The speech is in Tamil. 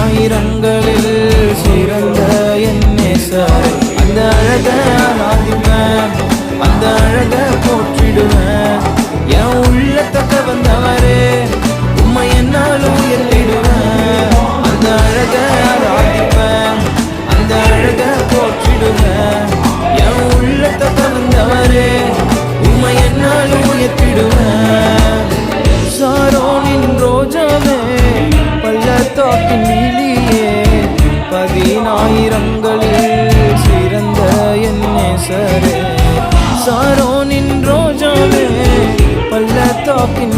பதினாயிரங்களில் சிறந்த என் நேசரை அந்த அழக ஆராதிப்பேன், அந்த அழக போற்றிடுவேன். என் உள்ளத்தை வந்தவரே உம்மை என்னாலும் உயர்த்திடுவேன். அந்த அழக ஆராதிப்பேன், அந்த அழக போற்றிடுவேன். என் உள்ளத்தை வந்தவரே உம்மை என்னாலும் உயர்த்திடுவேன். சாரோனின் ரோஜாவே பள்ளத்தாக்கின் நீலியே பதினாயிரங்களில் சிறந்த என் நேசரே. சாரோனின் ரோஜாவே பள்ளத்தாக்கின்